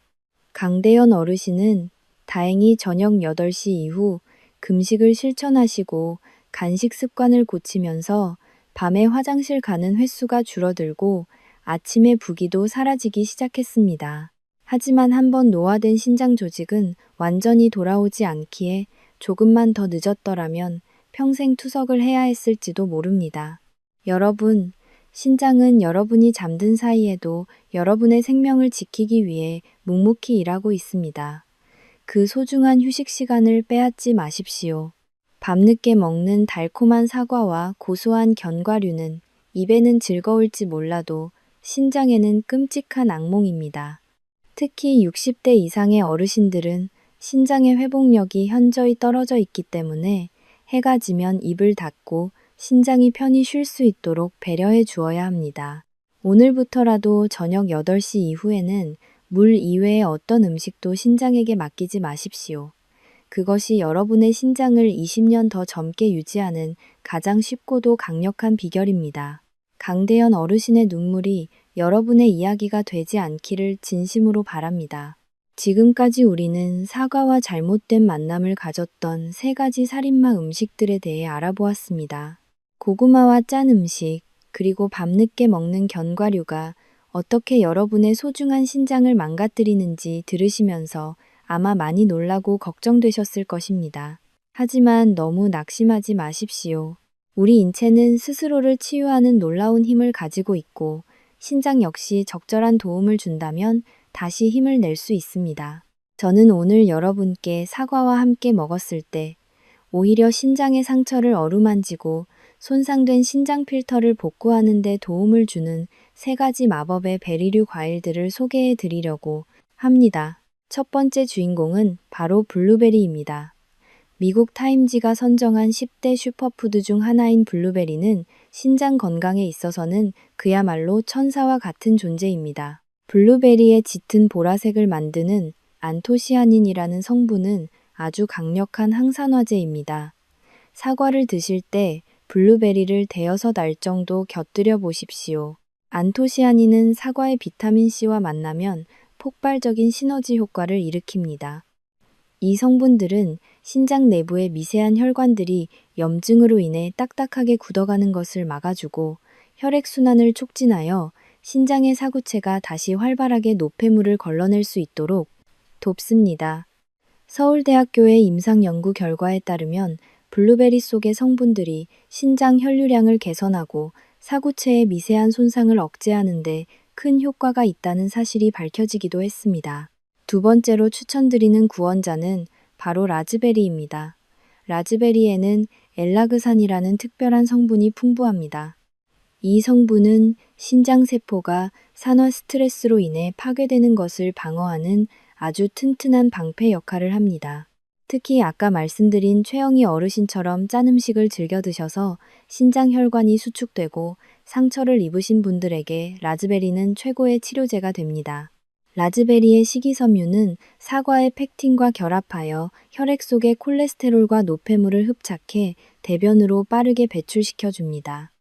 강대현 어르신은 다행히 저녁 8시 이후 금식을 실천하시고 간식 습관을 고치면서 밤에 화장실 가는 횟수가 줄어들고 아침에 부기도 사라지기 시작했습니다. 하지만 한번 노화된 신장 조직은 완전히 돌아오지 않기에 조금만 더 늦었더라면 평생 투석을 해야 했을지도 모릅니다. 여러분, 신장은 여러분이 잠든 사이에도 여러분의 생명을 지키기 위해 묵묵히 일하고 있습니다. 그 소중한 휴식 시간을 빼앗지 마십시오. 밤늦게 먹는 달콤한 사과와 고소한 견과류는 입에는 즐거울지 몰라도 신장에는 끔찍한 악몽입니다. 특히 60대 이상의 어르신들은 신장의 회복력이 현저히 떨어져 있기 때문에 해가 지면 입을 닫고 신장이 편히 쉴 수 있도록 배려해 주어야 합니다. 오늘부터라도 저녁 8시 이후에는 물 이외의 어떤 음식도 신장에게 맡기지 마십시오. 그것이 여러분의 신장을 20년 더 젊게 유지하는 가장 쉽고도 강력한 비결입니다. 강대현 어르신의 눈물이 여러분의 이야기가 되지 않기를 진심으로 바랍니다. 지금까지 우리는 사과와 잘못된 만남을 가졌던 3가지 살인마 음식들에 대해 알아보았습니다. 고구마와 짠 음식, 그리고 밤늦게 먹는 견과류가 어떻게 여러분의 소중한 신장을 망가뜨리는지 들으시면서 아마 많이 놀라고 걱정되셨을 것입니다. 하지만 너무 낙심하지 마십시오. 우리 인체는 스스로를 치유하는 놀라운 힘을 가지고 있고 신장 역시 적절한 도움을 준다면 다시 힘을 낼 수 있습니다. 저는 오늘 여러분께 사과와 함께 먹었을 때 오히려 신장의 상처를 어루만지고 손상된 신장 필터를 복구하는 데 도움을 주는 3가지 마법의 베리류 과일들을 소개해 드리려고 합니다. 첫 번째 주인공은 바로 블루베리입니다. 미국 타임지가 선정한 10대 슈퍼푸드 중 하나인 블루베리는 신장 건강에 있어서는 그야말로 천사와 같은 존재입니다. 블루베리의 짙은 보라색을 만드는 안토시아닌이라는 성분은 아주 강력한 항산화제입니다. 사과를 드실 때 블루베리를 대여섯 알 정도 곁들여 보십시오. 안토시아닌은 사과의 비타민C와 만나면 폭발적인 시너지 효과를 일으킵니다. 이 성분들은 신장 내부의 미세한 혈관들이 염증으로 인해 딱딱하게 굳어가는 것을 막아주고 혈액순환을 촉진하여 신장의 사구체가 다시 활발하게 노폐물을 걸러낼 수 있도록 돕습니다. 서울대학교의 임상 연구 결과에 따르면 블루베리 속의 성분들이 신장 혈류량을 개선하고 사구체의 미세한 손상을 억제하는 데 큰 효과가 있다는 사실이 밝혀지기도 했습니다. 두 번째로 추천드리는 구원자는 바로 라즈베리입니다. 라즈베리에는 엘라그산이라는 특별한 성분이 풍부합니다. 이 성분은 신장세포가 산화 스트레스로 인해 파괴되는 것을 방어하는 아주 튼튼한 방패 역할을 합니다. 특히 아까 말씀드린 최영희 어르신처럼 짠 음식을 즐겨 드셔서 신장 혈관이 수축되고 상처를 입으신 분들에게 라즈베리는 최고의 치료제가 됩니다. 라즈베리의 식이섬유는 사과의 펙틴과 결합하여 혈액 속의 콜레스테롤과 노폐물을 흡착해 대변으로 빠르게 배출시켜 줍니다.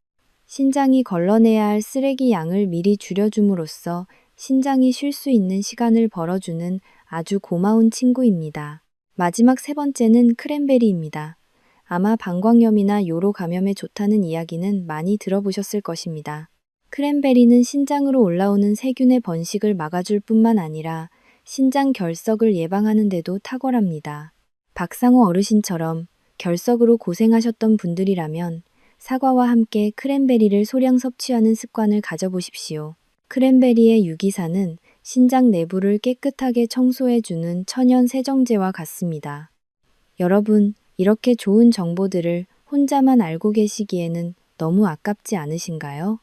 신장이 걸러내야 할 쓰레기 양을 미리 줄여줌으로써 신장이 쉴 수 있는 시간을 벌어주는 아주 고마운 친구입니다. 마지막 3번째는 크랜베리입니다. 아마 방광염이나 요로 감염에 좋다는 이야기는 많이 들어보셨을 것입니다. 크랜베리는 신장으로 올라오는 세균의 번식을 막아줄 뿐만 아니라 신장 결석을 예방하는 데도 탁월합니다. 박상호 어르신처럼 결석으로 고생하셨던 분들이라면 사과와 함께 크랜베리를 소량 섭취하는 습관을 가져보십시오. 크랜베리의 유기산은 신장 내부를 깨끗하게 청소해주는 천연 세정제와 같습니다. 여러분, 이렇게 좋은 정보들을 혼자만 알고 계시기에는 너무 아깝지 않으신가요?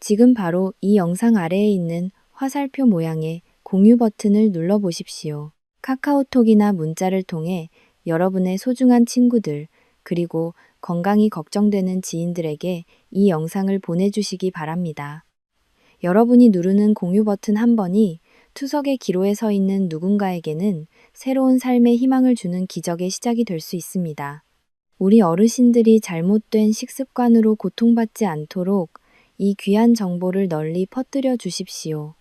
지금 바로 이 영상 아래에 있는 화살표 모양의 공유 버튼을 눌러보십시오. 카카오톡이나 문자를 통해 여러분의 소중한 친구들, 그리고 건강이 걱정되는 지인들에게 이 영상을 보내주시기 바랍니다. 여러분이 누르는 공유 버튼 한 번이 투석의 기로에 서 있는 누군가에게는 새로운 삶의 희망을 주는 기적의 시작이 될 수 있습니다. 우리 어르신들이 잘못된 식습관으로 고통받지 않도록 이 귀한 정보를 널리 퍼뜨려 주십시오.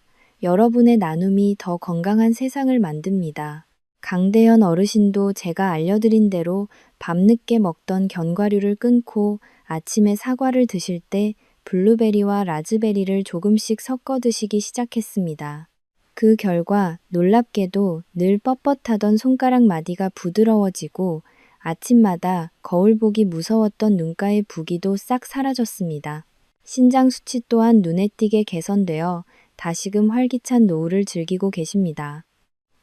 여러분의 나눔이 더 건강한 세상을 만듭니다. 강대현 어르신도 제가 알려드린 대로 밤늦게 먹던 견과류를 끊고 아침에 사과를 드실 때 블루베리와 라즈베리를 조금씩 섞어 드시기 시작했습니다. 그 결과 놀랍게도 늘 뻣뻣하던 손가락 마디가 부드러워지고 아침마다 거울 보기 무서웠던 눈가의 부기도 싹 사라졌습니다. 신장 수치 또한 눈에 띄게 개선되어 다시금 활기찬 노후를 즐기고 계십니다.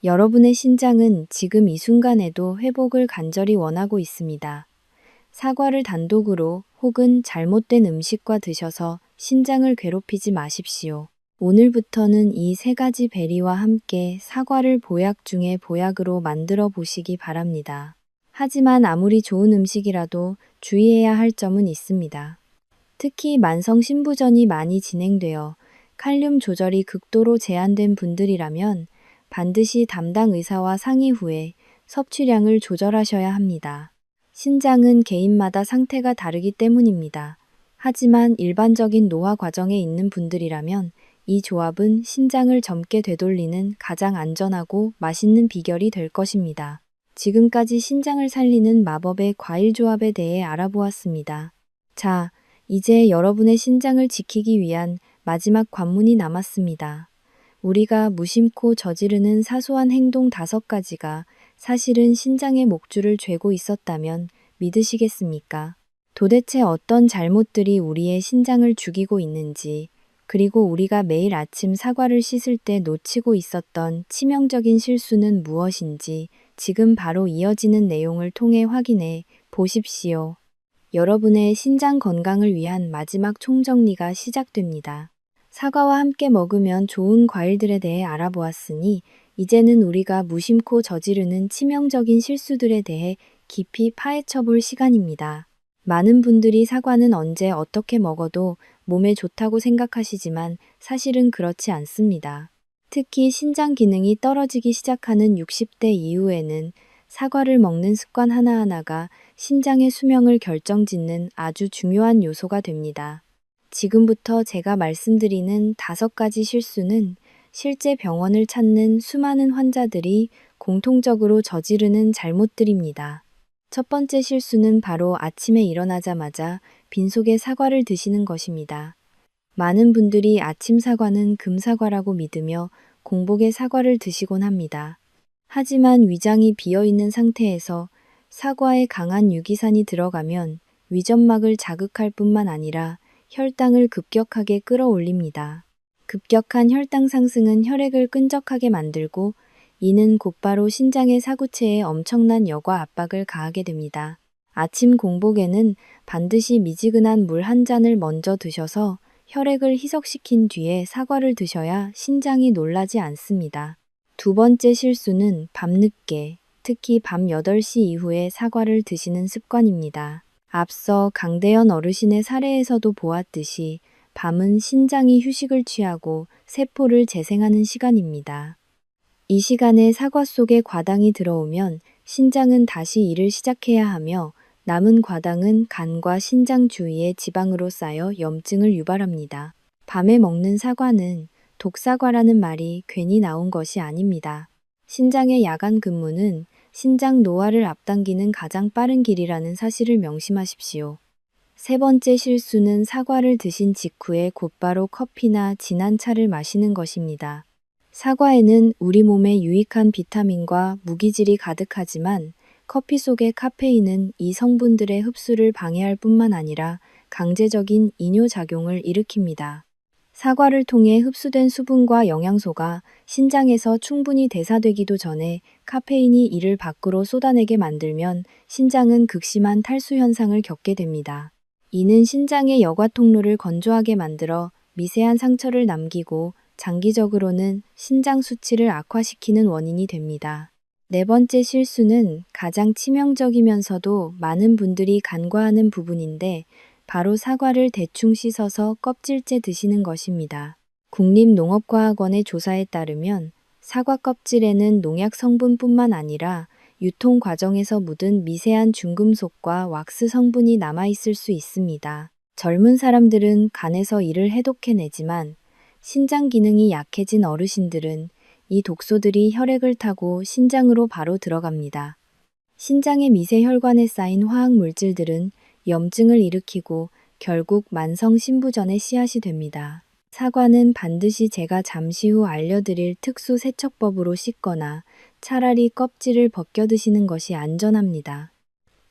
여러분의 신장은 지금 이 순간에도 회복을 간절히 원하고 있습니다. 사과를 단독으로 혹은 잘못된 음식과 드셔서 신장을 괴롭히지 마십시오. 오늘부터는 이 세 가지 베리와 함께 사과를 보약 중에 보약으로 만들어 보시기 바랍니다. 하지만 아무리 좋은 음식이라도 주의해야 할 점은 있습니다. 특히 만성 신부전이 많이 진행되어 칼륨 조절이 극도로 제한된 분들이라면 반드시 담당 의사와 상의 후에 섭취량을 조절하셔야 합니다. 신장은 개인마다 상태가 다르기 때문입니다. 하지만 일반적인 노화 과정에 있는 분들이라면 이 조합은 신장을 젊게 되돌리는 가장 안전하고 맛있는 비결이 될 것입니다. 지금까지 신장을 살리는 마법의 과일 조합에 대해 알아보았습니다. 자, 이제 여러분의 신장을 지키기 위한 마지막 관문이 남았습니다. 우리가 무심코 저지르는 사소한 행동 5가지가 사실은 신장의 목줄을 죄고 있었다면 믿으시겠습니까? 도대체 어떤 잘못들이 우리의 신장을 죽이고 있는지, 그리고 우리가 매일 아침 사과를 씻을 때 놓치고 있었던 치명적인 실수는 무엇인지 지금 바로 이어지는 내용을 통해 확인해 보십시오. 여러분의 신장 건강을 위한 마지막 총정리가 시작됩니다. 사과와 함께 먹으면 좋은 과일들에 대해 알아보았으니 이제는 우리가 무심코 저지르는 치명적인 실수들에 대해 깊이 파헤쳐 볼 시간입니다. 많은 분들이 사과는 언제 어떻게 먹어도 몸에 좋다고 생각하시지만 사실은 그렇지 않습니다. 특히 신장 기능이 떨어지기 시작하는 60대 이후에는 사과를 먹는 습관 하나하나가 신장의 수명을 결정짓는 아주 중요한 요소가 됩니다. 지금부터 제가 말씀드리는 5가지 실수는 실제 병원을 찾는 수많은 환자들이 공통적으로 저지르는 잘못들입니다. 첫 번째 실수는 바로 아침에 일어나자마자 빈속에 사과를 드시는 것입니다. 많은 분들이 아침 사과는 금사과라고 믿으며 공복에 사과를 드시곤 합니다. 하지만 위장이 비어있는 상태에서 사과에 강한 유기산이 들어가면 위점막을 자극할 뿐만 아니라 혈당을 급격하게 끌어올립니다. 급격한 혈당 상승은 혈액을 끈적하게 만들고 이는 곧바로 신장의 사구체에 엄청난 여과 압박을 가하게 됩니다. 아침 공복에는 반드시 미지근한 물 한 잔을 먼저 드셔서 혈액을 희석시킨 뒤에 사과를 드셔야 신장이 놀라지 않습니다. 두 번째 실수는 밤늦게, 특히 밤 8시 이후에 사과를 드시는 습관입니다. 앞서 강대현 어르신의 사례에서도 보았듯이 밤은 신장이 휴식을 취하고 세포를 재생하는 시간입니다. 이 시간에 사과 속에 과당이 들어오면 신장은 다시 일을 시작해야 하며 남은 과당은 간과 신장 주위에 지방으로 쌓여 염증을 유발합니다. 밤에 먹는 사과는 독사과라는 말이 괜히 나온 것이 아닙니다. 신장의 야간 근무는 신장 노화를 앞당기는 가장 빠른 길이라는 사실을 명심하십시오. 세 번째 실수는 사과를 드신 직후에 곧바로 커피나 진한 차를 마시는 것입니다. 사과에는 우리 몸에 유익한 비타민과 무기질이 가득하지만 커피 속의 카페인은 이 성분들의 흡수를 방해할 뿐만 아니라 강제적인 이뇨작용을 일으킵니다. 사과를 통해 흡수된 수분과 영양소가 신장에서 충분히 대사되기도 전에 카페인이 이를 밖으로 쏟아내게 만들면 신장은 극심한 탈수 현상을 겪게 됩니다. 이는 신장의 여과 통로를 건조하게 만들어 미세한 상처를 남기고 장기적으로는 신장 수치를 악화시키는 원인이 됩니다. 네 번째 실수는 가장 치명적이면서도 많은 분들이 간과하는 부분인데 바로 사과를 대충 씻어서 껍질째 드시는 것입니다. 국립농업과학원의 조사에 따르면 사과 껍질에는 농약 성분뿐만 아니라 유통 과정에서 묻은 미세한 중금속과 왁스 성분이 남아있을 수 있습니다. 젊은 사람들은 간에서 이를 해독해내지만 신장 기능이 약해진 어르신들은 이 독소들이 혈액을 타고 신장으로 바로 들어갑니다. 신장의 미세 혈관에 쌓인 화학 물질들은 염증을 일으키고 결국 만성 신부전의 씨앗이 됩니다. 사과는 반드시 제가 잠시 후 알려드릴 특수 세척법으로 씻거나 차라리 껍질을 벗겨 드시는 것이 안전합니다.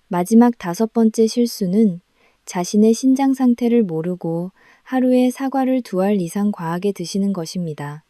마지막 5번째 실수는 자신의 신장 상태를 모르고 하루에 사과를 2알 이상 과하게 드시는 것입니다.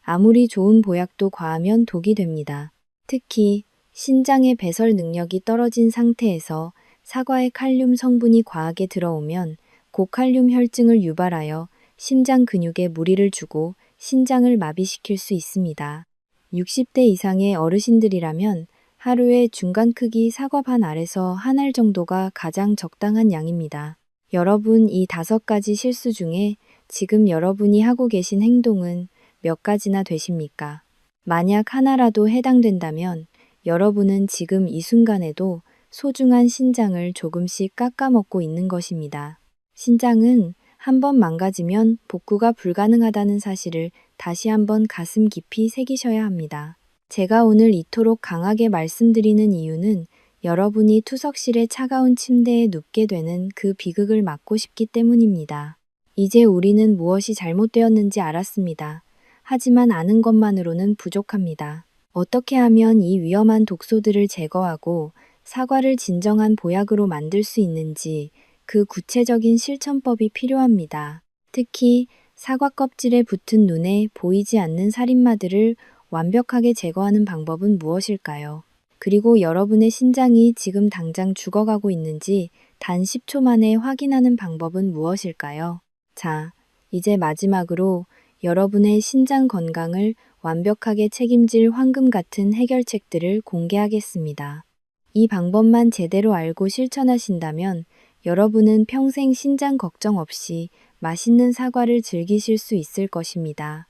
아무리 좋은 보약도 과하면 독이 됩니다. 특히 신장의 배설 능력이 떨어진 상태에서 사과의 칼륨 성분이 과하게 들어오면 고칼륨 혈증을 유발하여 심장 근육에 무리를 주고 신장을 마비시킬 수 있습니다. 60대 이상의 어르신들이라면 하루에 중간 크기 사과 반 알에서 1알 정도가 가장 적당한 양입니다. 여러분, 이 5가지 실수 중에 지금 여러분이 하고 계신 행동은 몇 가지나 되십니까? 만약 하나라도 해당된다면 여러분은 지금 이 순간에도 소중한 신장을 조금씩 깎아먹고 있는 것입니다. 신장은 한번 망가지면 복구가 불가능하다는 사실을 다시 한번 가슴 깊이 새기셔야 합니다. 제가 오늘 이토록 강하게 말씀드리는 이유는 여러분이 투석실의 차가운 침대에 눕게 되는 그 비극을 막고 싶기 때문입니다. 이제 우리는 무엇이 잘못되었는지 알았습니다. 하지만 아는 것만으로는 부족합니다. 어떻게 하면 이 위험한 독소들을 제거하고 사과를 진정한 보약으로 만들 수 있는지 그 구체적인 실천법이 필요합니다. 특히 사과 껍질에 붙은 눈에 보이지 않는 살인마들을 완벽하게 제거하는 방법은 무엇일까요? 그리고 여러분의 신장이 지금 당장 죽어가고 있는지 단 10초 만에 확인하는 방법은 무엇일까요? 자, 이제 마지막으로 여러분의 신장 건강을 완벽하게 책임질 황금 같은 해결책들을 공개하겠습니다. 이 방법만 제대로 알고 실천하신다면 여러분은 평생 신장 걱정 없이 맛있는 사과를 즐기실 수 있을 것입니다.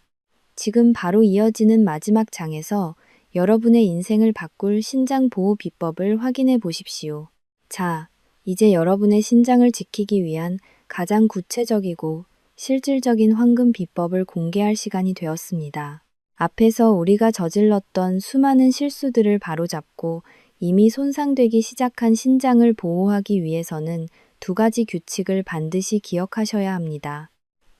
지금 바로 이어지는 마지막 장에서 여러분의 인생을 바꿀 신장 보호 비법을 확인해 보십시오. 자, 이제 여러분의 신장을 지키기 위한 가장 구체적이고 실질적인 황금 비법을 공개할 시간이 되었습니다. 앞에서 우리가 저질렀던 수많은 실수들을 바로잡고 이미 손상되기 시작한 신장을 보호하기 위해서는 2가지 규칙을 반드시 기억하셔야 합니다.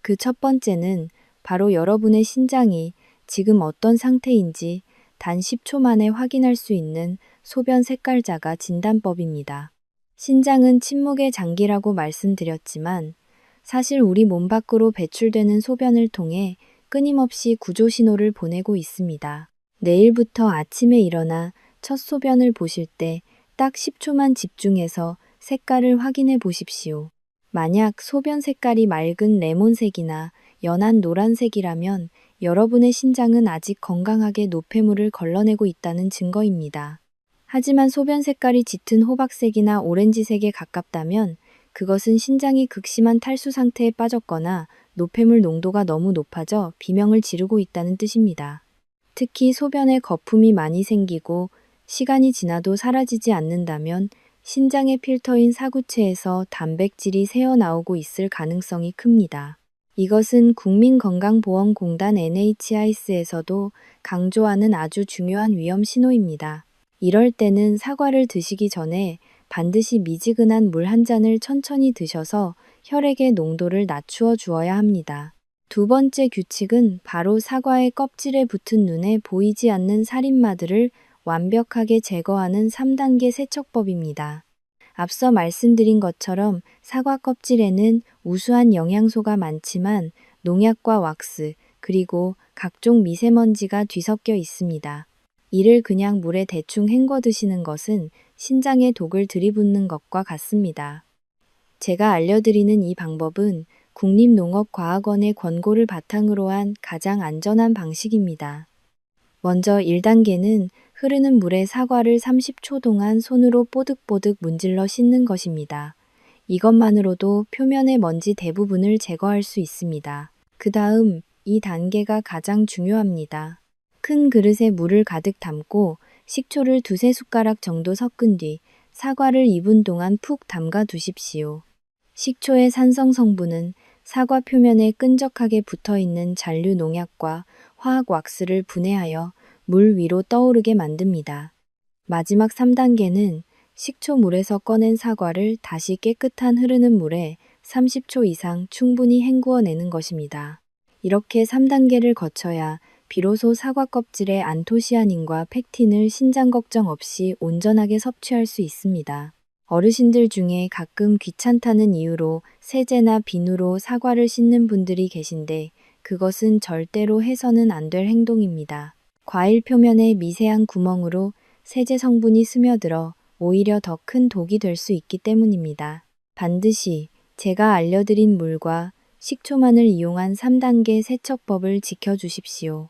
그 첫 번째는 바로 여러분의 신장이 지금 어떤 상태인지 단 10초 만에 확인할 수 있는 소변 색깔 자가 진단법입니다. 신장은 침묵의 장기라고 말씀드렸지만 사실 우리 몸 밖으로 배출되는 소변을 통해 끊임없이 구조 신호를 보내고 있습니다. 내일부터 아침에 일어나 첫 소변을 보실 때 딱 10초만 집중해서 색깔을 확인해 보십시오. 만약 소변 색깔이 맑은 레몬색이나 연한 노란색이라면 여러분의 신장은 아직 건강하게 노폐물을 걸러내고 있다는 증거입니다. 하지만 소변 색깔이 짙은 호박색이나 오렌지색에 가깝다면 그것은 신장이 극심한 탈수 상태에 빠졌거나 노폐물 농도가 너무 높아져 비명을 지르고 있다는 뜻입니다. 특히 소변에 거품이 많이 생기고 시간이 지나도 사라지지 않는다면 신장의 필터인 사구체에서 단백질이 새어나오고 있을 가능성이 큽니다. 이것은 국민건강보험공단 NHIS에서도 강조하는 아주 중요한 위험 신호입니다. 이럴 때는 사과를 드시기 전에 반드시 미지근한 물 한 잔을 천천히 드셔서 혈액의 농도를 낮추어 주어야 합니다. 2번째 규칙은 바로 사과의 껍질에 붙은 눈에 보이지 않는 살인마들을 완벽하게 제거하는 3단계 세척법입니다. 앞서 말씀드린 것처럼 사과 껍질에는 우수한 영양소가 많지만 농약과 왁스, 그리고 각종 미세먼지가 뒤섞여 있습니다. 이를 그냥 물에 대충 헹궈 드시는 것은 신장에 독을 들이붓는 것과 같습니다. 제가 알려드리는 이 방법은 국립농업과학원의 권고를 바탕으로 한 가장 안전한 방식입니다. 먼저 1단계는 흐르는 물에 사과를 30초 동안 손으로 뽀득뽀득 문질러 씻는 것입니다. 이것만으로도 표면의 먼지 대부분을 제거할 수 있습니다. 그 다음 이 단계가 가장 중요합니다. 큰 그릇에 물을 가득 담고 식초를 두세 숟가락 정도 섞은 뒤 사과를 2분 동안 푹 담가 두십시오. 식초의 산성 성분은 사과 표면에 끈적하게 붙어있는 잔류 농약과 화학 왁스를 분해하여 물 위로 떠오르게 만듭니다. 마지막 3단계는 식초물에서 꺼낸 사과를 다시 깨끗한 흐르는 물에 30초 이상 충분히 헹구어내는 것입니다. 이렇게 3단계를 거쳐야 비로소 사과 껍질의 안토시아닌과 펙틴을 신장 걱정 없이 온전하게 섭취할 수 있습니다. 어르신들 중에 가끔 귀찮다는 이유로 세제나 비누로 사과를 씻는 분들이 계신데 그것은 절대로 해서는 안 될 행동입니다. 과일 표면에 미세한 구멍으로 세제 성분이 스며들어 오히려 더 큰 독이 될 수 있기 때문입니다. 반드시 제가 알려드린 물과 식초만을 이용한 3단계 세척법을 지켜주십시오.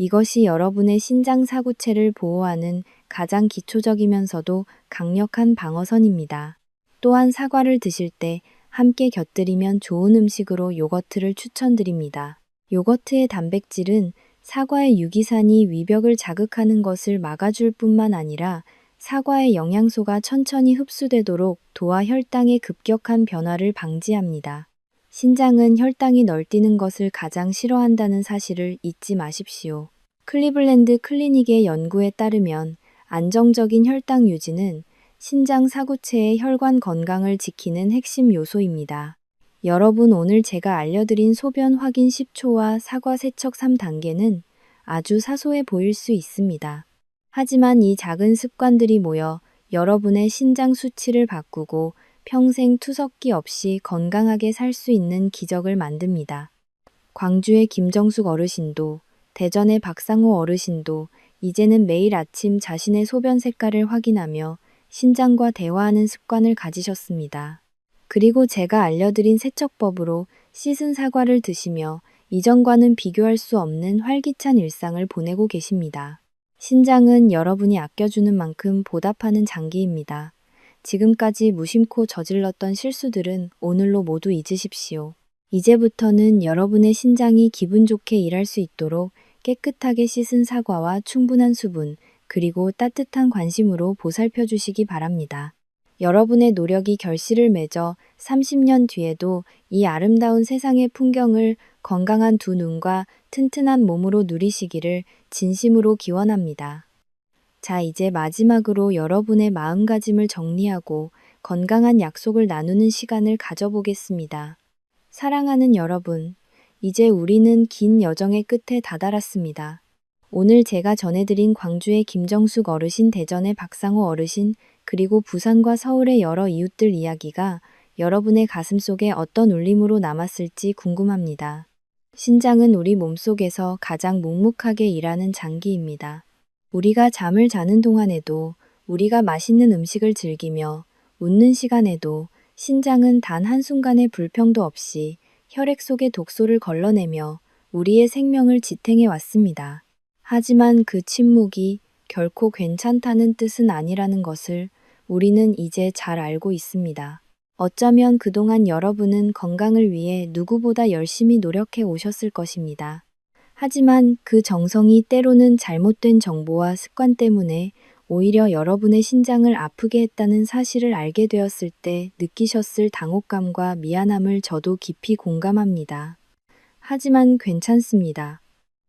이것이 여러분의 신장 사구체를 보호하는 가장 기초적이면서도 강력한 방어선입니다. 또한 사과를 드실 때 함께 곁들이면 좋은 음식으로 요거트를 추천드립니다. 요거트의 단백질은 사과의 유기산이 위벽을 자극하는 것을 막아줄 뿐만 아니라 사과의 영양소가 천천히 흡수되도록 도와 혈당의 급격한 변화를 방지합니다. 신장은 혈당이 널뛰는 것을 가장 싫어한다는 사실을 잊지 마십시오. 클리블랜드 클리닉의 연구에 따르면 안정적인 혈당 유지는 신장 사구체의 혈관 건강을 지키는 핵심 요소입니다. 여러분, 오늘 제가 알려드린 소변 확인 10초와 사과 세척 3단계는 아주 사소해 보일 수 있습니다. 하지만 이 작은 습관들이 모여 여러분의 신장 수치를 바꾸고 평생 투석기 없이 건강하게 살 수 있는 기적을 만듭니다. 광주의 김정숙 어르신도, 대전의 박상호 어르신도 이제는 매일 아침 자신의 소변 색깔을 확인하며 신장과 대화하는 습관을 가지셨습니다. 그리고 제가 알려드린 세척법으로 씻은 사과를 드시며 이전과는 비교할 수 없는 활기찬 일상을 보내고 계십니다. 신장은 여러분이 아껴주는 만큼 보답하는 장기입니다. 지금까지 무심코 저질렀던 실수들은 오늘로 모두 잊으십시오. 이제부터는 여러분의 신장이 기분 좋게 일할 수 있도록 깨끗하게 씻은 사과와 충분한 수분, 그리고 따뜻한 관심으로 보살펴 주시기 바랍니다. 여러분의 노력이 결실을 맺어 30년 뒤에도 이 아름다운 세상의 풍경을 건강한 두 눈과 튼튼한 몸으로 누리시기를 진심으로 기원합니다. 자, 이제 마지막으로 여러분의 마음가짐을 정리하고 건강한 약속을 나누는 시간을 가져보겠습니다. 사랑하는 여러분, 이제 우리는 긴 여정의 끝에 다다랐습니다. 오늘 제가 전해드린 광주의 김정숙 어르신, 대전의 박상호 어르신, 그리고 부산과 서울의 여러 이웃들 이야기가 여러분의 가슴속에 어떤 울림으로 남았을지 궁금합니다. 신장은 우리 몸속에서 가장 묵묵하게 일하는 장기입니다. 우리가 잠을 자는 동안에도, 우리가 맛있는 음식을 즐기며 웃는 시간에도 신장은 단 한순간의 불평도 없이 혈액 속의 독소를 걸러내며 우리의 생명을 지탱해 왔습니다. 하지만 그 침묵이 결코 괜찮다는 뜻은 아니라는 것을 우리는 이제 잘 알고 있습니다. 어쩌면 그동안 여러분은 건강을 위해 누구보다 열심히 노력해 오셨을 것입니다. 하지만 그 정성이 때로는 잘못된 정보와 습관 때문에 오히려 여러분의 신장을 아프게 했다는 사실을 알게 되었을 때 느끼셨을 당혹감과 미안함을 저도 깊이 공감합니다. 하지만 괜찮습니다.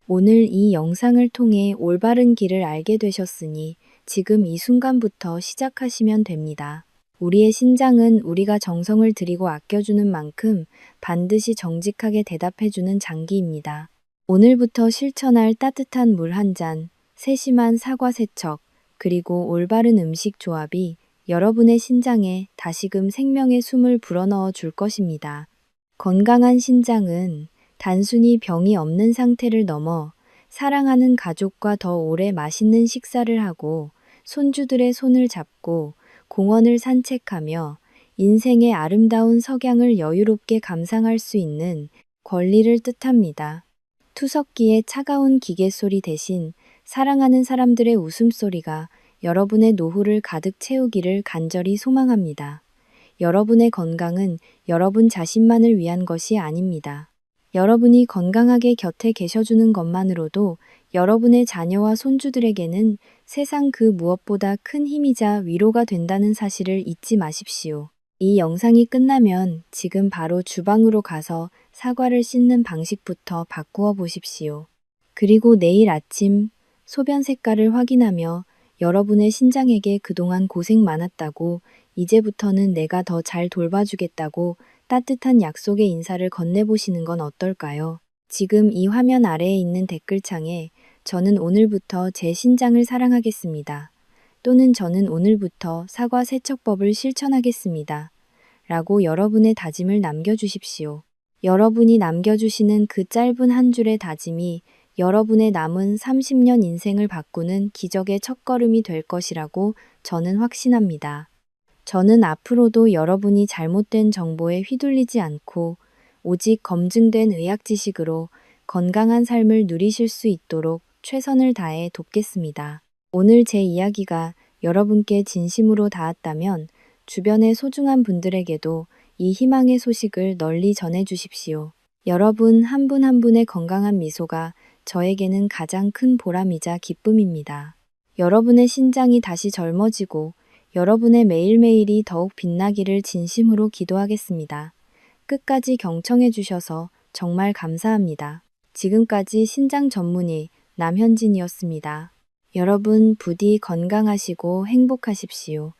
오늘 이 영상을 통해 올바른 길을 알게 되셨으니 지금 이 순간부터 시작하시면 됩니다. 우리의 신장은 우리가 정성을 들이고 아껴주는 만큼 반드시 정직하게 대답해주는 장기입니다. 오늘부터 실천할 따뜻한 물 한 잔, 세심한 사과 세척, 그리고 올바른 음식 조합이 여러분의 신장에 다시금 생명의 숨을 불어넣어 줄 것입니다. 건강한 신장은 단순히 병이 없는 상태를 넘어 사랑하는 가족과 더 오래 맛있는 식사를 하고 손주들의 손을 잡고 공원을 산책하며 인생의 아름다운 석양을 여유롭게 감상할 수 있는 권리를 뜻합니다. 투석기의 차가운 기계 소리 대신 사랑하는 사람들의 웃음소리가 여러분의 노후를 가득 채우기를 간절히 소망합니다. 여러분의 건강은 여러분 자신만을 위한 것이 아닙니다. 여러분이 건강하게 곁에 계셔주는 것만으로도 여러분의 자녀와 손주들에게는 세상 그 무엇보다 큰 힘이자 위로가 된다는 사실을 잊지 마십시오. 이 영상이 끝나면 지금 바로 주방으로 가서 사과를 씻는 방식부터 바꾸어 보십시오. 그리고 내일 아침 소변 색깔을 확인하며 여러분의 신장에게 그동안 고생 많았다고, 이제부터는 내가 더 잘 돌봐주겠다고 따뜻한 약속의 인사를 건네보시는 건 어떨까요? 지금 이 화면 아래에 있는 댓글창에 저는 오늘부터 제 신장을 사랑하겠습니다. 또는 저는 오늘부터 사과 세척법을 실천하겠습니다. 라고 여러분의 다짐을 남겨주십시오. 여러분이 남겨주시는 그 짧은 한 줄의 다짐이 여러분의 남은 30년 인생을 바꾸는 기적의 첫걸음이 될 것이라고 저는 확신합니다. 저는 앞으로도 여러분이 잘못된 정보에 휘둘리지 않고 오직 검증된 의학 지식으로 건강한 삶을 누리실 수 있도록 최선을 다해 돕겠습니다. 오늘 제 이야기가 여러분께 진심으로 닿았다면 주변의 소중한 분들에게도 이 희망의 소식을 널리 전해 주십시오. 여러분 한 분 한 분의 건강한 미소가 저에게는 가장 큰 보람이자 기쁨입니다. 여러분의 신장이 다시 젊어지고 여러분의 매일매일이 더욱 빛나기를 진심으로 기도하겠습니다. 끝까지 경청해 주셔서 정말 감사합니다. 지금까지 신장 전문의 남현진이었습니다. 여러분 부디 건강하시고 행복하십시오.